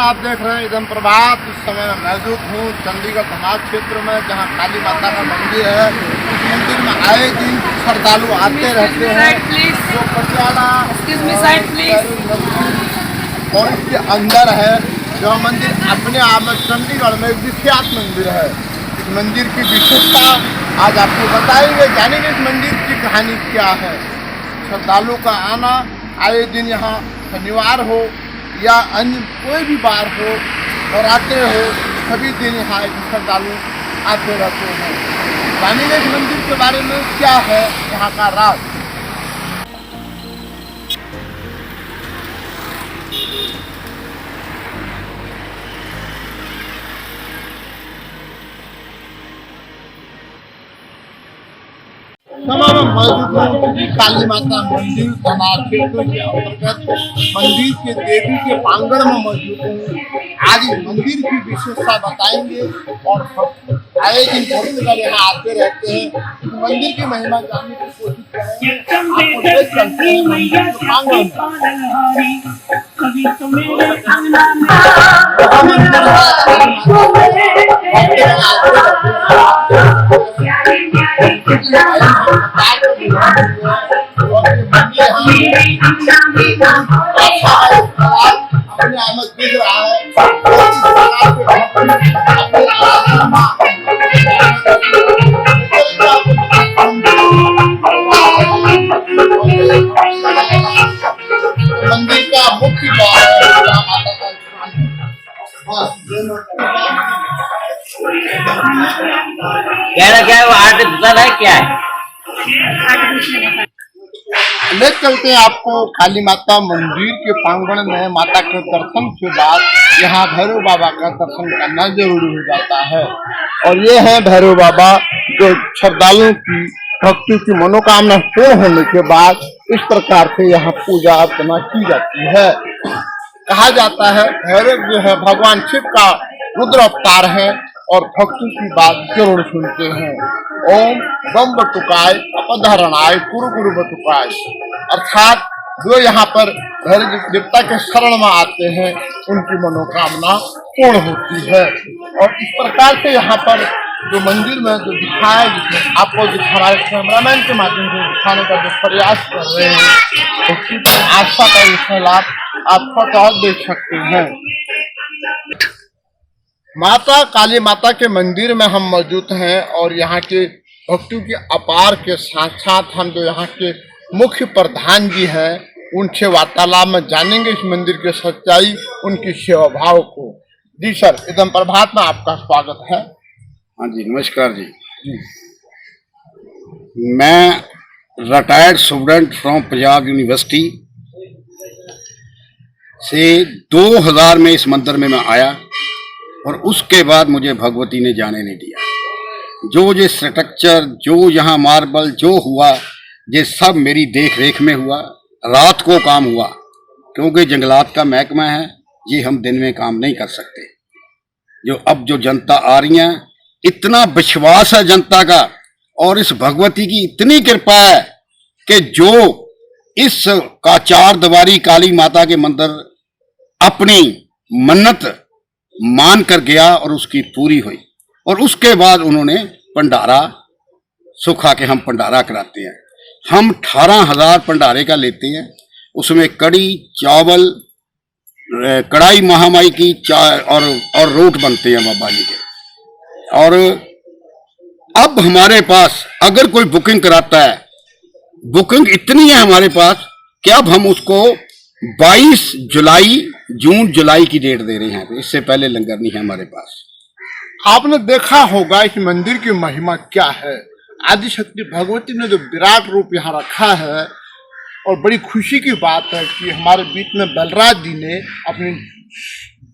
आप देख रहे हैं एकदम प्रभात। इस समय मैं मौजूद हूँ चंडीगढ़ समाज क्षेत्र में, जहाँ काली माता का मंदिर है। इस मंदिर में आए दिन श्रद्धालु आते रहते हैं। जो पटियाला और इसके अंदर है जो मंदिर अपने आप में चंडीगढ़ में विख्यात मंदिर है। इस मंदिर की विशेषता आज आपको बताएंगे, जानेंगे इस मंदिर की कहानी क्या है। श्रद्धालु का आना आए दिन, यहाँ शनिवार हो या अन्य कोई भी बार हो और आते हो, सभी दिन यहाँ श्रद्धालु आते रहते हैं। जानेंगे इस मंदिर के बारे में क्या है यहाँ का राज। मौजूद काली माता मंदिर समाज क्षेत्र के अंतर्गत मंदिर के देवी के प्रांगण में मौजूद हूँ। आज इस मंदिर की विशेषता बताएंगे और आए दिन भक्तगण यहाँ आते रहते हैं। इस मंदिर की महिमा जानने की कोशिश करेंगे। आपको देख सकते हैं मंदिर के प्रांगण अपने आमद दिख रहा है। मंदिर का मुख्य द्वार क्या है वो आर्टिफिशियल है, क्या है? ले चलते हैं आपको काली माता मंदिर के प्रांगण में। माता के दर्शन के बाद यहाँ भैरव बाबा का दर्शन करना जरूरी हो जाता है। और ये है भैरव बाबा, जो श्रद्धालुओं की भक्ति की मनोकामना पूर्ण होने के बाद इस प्रकार से यहाँ पूजा अर्चना की जाती है। कहा जाता है भैरव जो है भगवान शिव का रुद्र अवतार है और भक्ति की बात जरूर सुनते हैं। ओम बम बटुकाय अपधरणाय कुरु गुरु बटुकाय, अर्थात जो यहाँ पर भैरव देवता के शरण में आते हैं उनकी मनोकामना पूर्ण होती है। और इस प्रकार से यहाँ पर जो मंदिर में जो दिखाया, आपको हमारे कैमरामैन के माध्यम से दिखाने का जो प्रयास कर रहे हैं, उसकी आस्था का इसका लाभ आप स्वतः देख सकते हैं। माता काली माता के मंदिर में हम मौजूद हैं और यहाँ के भक्तों की अपार के साथ साथ हम जो यहाँ के मुख्य प्रधान जी हैं उनसे वार्तालाप में जानेंगे इस मंदिर के सच्चाई, उनकी सेवा भाव को। जी सर, एकदम प्रभात में आपका स्वागत है। हाँ जी, नमस्कार जी। मैं retired student from Punjab university से 2000 में इस मंदिर में मैं आया और उसके बाद मुझे भगवती ने जाने नहीं दिया। जो ये स्ट्रक्चर, जो यहाँ मार्बल जो हुआ, ये सब मेरी देख रेख में हुआ। रात को काम हुआ, क्योंकि जंगलात का महकमा है, ये हम दिन में काम नहीं कर सकते। जो अब जो जनता आ रही है, इतना विश्वास है जनता का और इस भगवती की इतनी कृपा है कि जो इस का 4 दीवारी काली माता के मंदिर अपनी मन्नत मान कर गया और उसकी पूरी हुई। और उसके बाद उन्होंने भंडारा सुखा के हम भंडारा कराते हैं। हम 18,000 भंडारे का लेते हैं। उसमें कड़ी चावल, कढ़ाई महामाई की और रोट बनते हैं बाबा जी के। और अब हमारे पास अगर कोई बुकिंग कराता है, बुकिंग इतनी है हमारे पास कि अब हम उसको 22 जून जुलाई की डेट दे रहे हैं। इससे पहले लंगर नहीं है हमारे पास। आपने देखा होगा इस मंदिर की महिमा क्या है। आदिशक्ति भगवती ने जो विराट रूप यहाँ रखा है, और बड़ी खुशी की बात है कि हमारे बीच में बलराज जी ने अपनी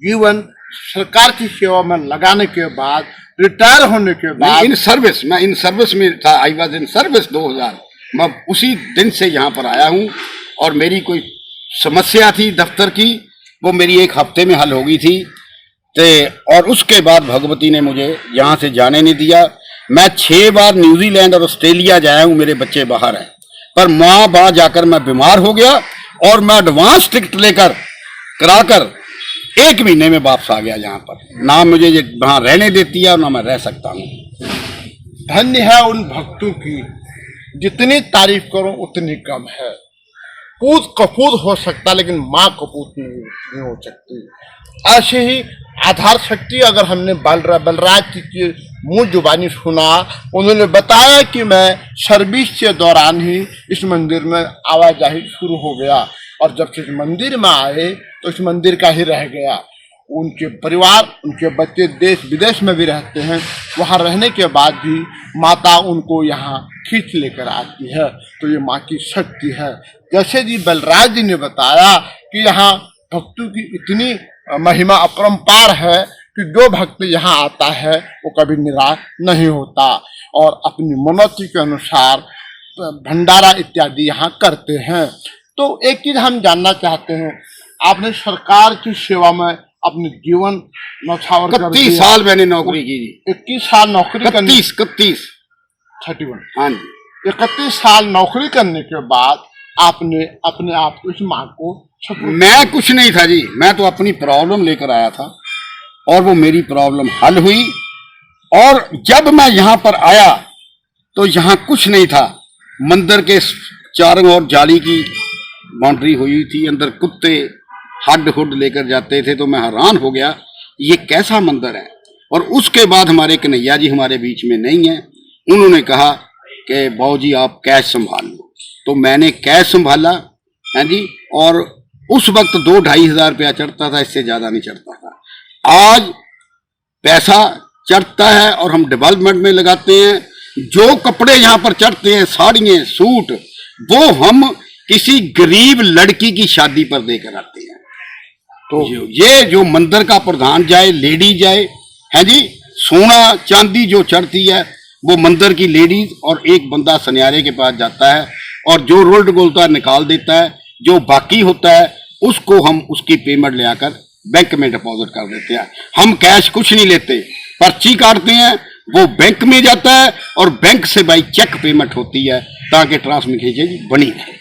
जीवन सरकार की सेवा में लगाने के बाद, रिटायर होने के बाद, मैं इन सर्विस में था। I was in service 2000। मैं उसी दिन से यहाँ पर आया हूँ और मेरी कोई समस्या थी दफ्तर की, वो मेरी 1 हफ्ते में हल हो गई थी। और उसके बाद भगवती ने मुझे यहाँ से जाने नहीं दिया। मैं 6 बार न्यूजीलैंड और ऑस्ट्रेलिया जाया हूँ, मेरे बच्चे बाहर हैं, पर माँ बाप जाकर मैं बीमार हो गया और मैं एडवांस टिकट लेकर कराकर 1 महीने में वापस आ गया यहाँ पर। ना मुझे ये वहाँ रहने देती है और ना मैं रह सकता हूँ। धन्य है उन भक्तों की, जितनी तारीफ करो उतनी कम है। कूद कपूद हो सकता लेकिन माँ कपूत नहीं हो सकती। ऐसे ही आधार शक्ति अगर हमने बलराज जी की मुँह जुबानी सुना, उन्होंने बताया कि मैं सर्विस के दौरान ही इस मंदिर में आवाजाही शुरू हो गया और जब से इस मंदिर में आए तो इस मंदिर का ही रह गया। उनके परिवार, उनके बच्चे देश विदेश में भी रहते हैं, वहाँ रहने के बाद भी माता उनको यहाँ खींच लेकर आती है। तो ये माँ की शक्ति है। जैसे जी बलराज जी ने बताया कि यहाँ भक्तों की इतनी महिमा अपरंपार है कि जो भक्त यहाँ आता है वो कभी निराश नहीं होता और अपनी मनोती के अनुसार भंडारा इत्यादि यहाँ करते हैं। तो एक चीज हम जानना चाहते हैं, आपने सरकार की सेवा में अपने जीवन नौछावर कर 31 साल मैंने नौकरी की जी। 21 साल नौकरी 31 31 हाँ जी। 31 साल नौकरी करने के बाद आपने अपने आप को, इस माँ को, मैं कुछ नहीं था जी, मैं तो अपनी प्रॉब्लम लेकर आया था और वो मेरी प्रॉब्लम हल हुई। और जब मैं यहाँ पर आया तो यहाँ कुछ नहीं था। मंदिर के चारों ओर जाली की बाउंड्री हुई थी, अंदर कुत्ते हड हुड लेकर जाते थे। तो मैं हैरान हो गया ये कैसा मंदिर है। और उसके बाद हमारे कन्हैया जी हमारे बीच में नहीं है, उन्होंने कहा कि बाबूजी आप कैश संभाल लो। तो मैंने कैश संभाला है जी, और उस वक्त 2-2.5 हज़ार रुपया चढ़ता था, इससे ज्यादा नहीं चढ़ता था। आज पैसा चढ़ता है और हम डेवलपमेंट में लगाते हैं। जो कपड़े यहाँ पर चढ़ते हैं, साड़ियाँ, सूट, वो हम किसी गरीब लड़की की शादी पर देकर आते हैं। तो ये जो मंदिर का प्रधान जाए, लेडी जाए है जी, सोना चांदी जो चढ़ती है वो मंदिर की लेडीज और एक बंदा सनियारे के पास जाता है और जो रोल्ड गोलता निकाल देता है। जो बाकी होता है उसको हम उसकी पेमेंट ले आकर बैंक में डिपॉजिट कर देते हैं। हम कैश कुछ नहीं लेते, पर्ची काटते हैं, वो बैंक में जाता है और बैंक से बाई चेक पेमेंट होती है ताकि ट्रांसमिशन बनी रहे।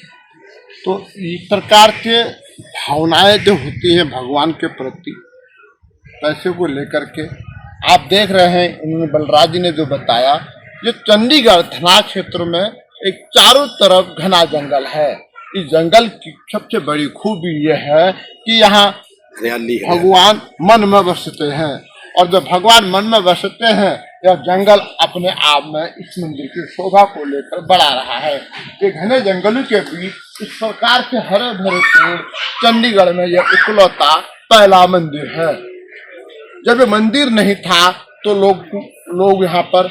तो इस प्रकार के भावनाएं जो होती हैं भगवान के प्रति, पैसे को लेकर के, आप देख रहे हैं इन्होंने बलराज जी ने जो बताया, ये चंडीगढ़ थाना क्षेत्र में एक चारों तरफ घना जंगल है। इस जंगल की सबसे बड़ी खूबी यह है कि यहाँ भगवान मन में बसते हैं और जब भगवान मन में बसते हैं, यह जंगल अपने आप में इस मंदिर की शोभा को लेकर बढ़ा रहा है। ये घने जंगलों के बीच इस प्रकार के हरे भरे पेड़, चंडीगढ़ में यह इकलौता पहला मंदिर है। जब ये मंदिर नहीं था तो लोग यहाँ पर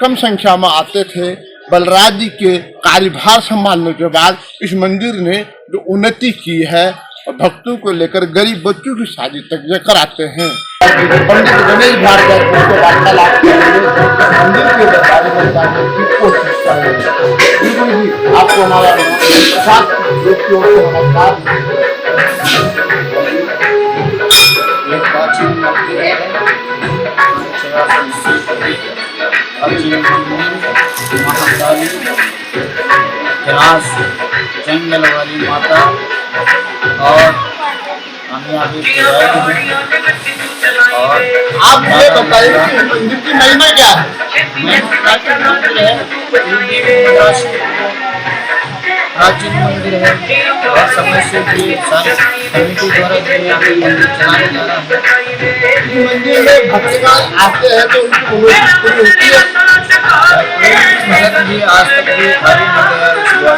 कम संख्या में आते थे। बलराज जी के कार्यभार संभालने के बाद इस मंदिर ने जो उन्नति की है और भक्तों को लेकर गरीब बच्चों की शादी तक ये कराते हैं। पंडित गणेश भारद्वाज को वार्तालाप मंदिर के बारे में जानने की कोशिश करेंगे। आपको हमारा प्रसाद नमस्कार। प्राचीन मंदिर है, महाकाली इतिहास, जंगल वाली माता और कामयाबी और आप ये बताइए कि मंदिर की महिमा क्या है? प्राचीन मंदिर है, प्राचीन मंदिर है और समय से भी सारे कमेटी द्वारा मंदिर चलाया जा रहा है। इस मंदिर में भक्तगण आते हैं तो उनकी पूरी होती है। भी आज तक भी खाली नहीं गया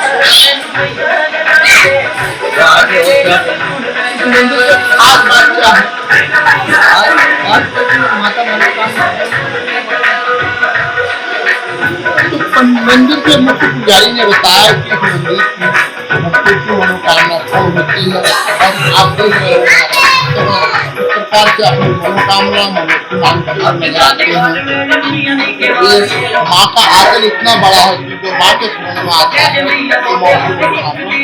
तो आगे इस मंदिर के खास बात क्या है? आज तक भी माता मनोकामना तो मंदिर के मुख्य पुजारी ने बताया कि इस मंदिर की भक्तों की मनोकामना पूर्ण होती है और आप देख रहे हैं इस प्रकार से अपनी मनोकामना नजर आते हैं। ये माँ का आदर इतना बड़ा है कि जो माँ के शरण में आता है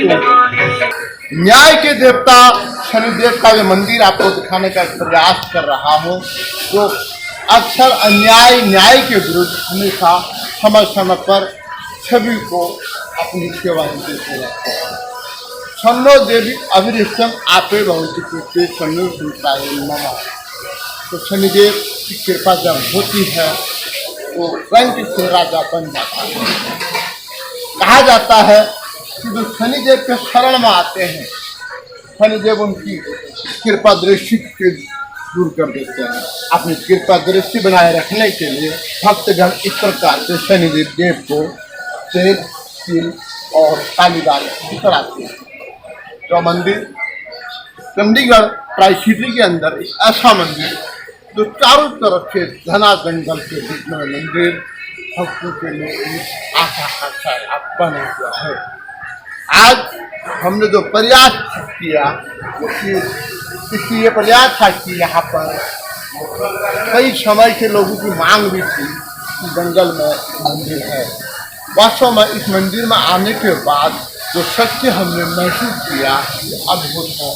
तो न्याय के देवता शनिदेव का जो मंदिर आपको दिखाने का प्रयास कर रहा हूँ, जो अक्सर अन्याय न्याय के विरुद्ध हमेशा समय समय पर सभी को अपनी सेवा देते रहते हैं। सन्नो देवी अभिरिष्टम आपे भवती कृत्य सन्नो सुनताय नमः। तो शनिदेव की कृपा जब होती है तो रंग से राजा बन जाता है। कहा जाता है कि जो शनिदेव के शरण में आते हैं, शनिदेव उनकी कृपा दृष्टि के दूर कर देते हैं। अपनी कृपा दृष्टि बनाए रखने के लिए भक्तगण इस प्रकार से शनिदेव देव को तेल, तिल और कालीदाल चढ़ाते हैं। जो मंदिर चंडीगढ़ ट्राई सिटी के अंदर एक ऐसा मंदिर जो चारों तरफ से घना जंगल के बीच में मंदिर भक्तों के लिए आशा बना हुआ है। आज हमने जो प्रयास किया इसलिए ये प्रयास था कि यहाँ पर कई समय से लोगों की मांग भी थी कि जंगल में मंदिर है। वास्तव में इस मंदिर में आने के बाद जो सत्य हमने महसूस किया अद्भुत है।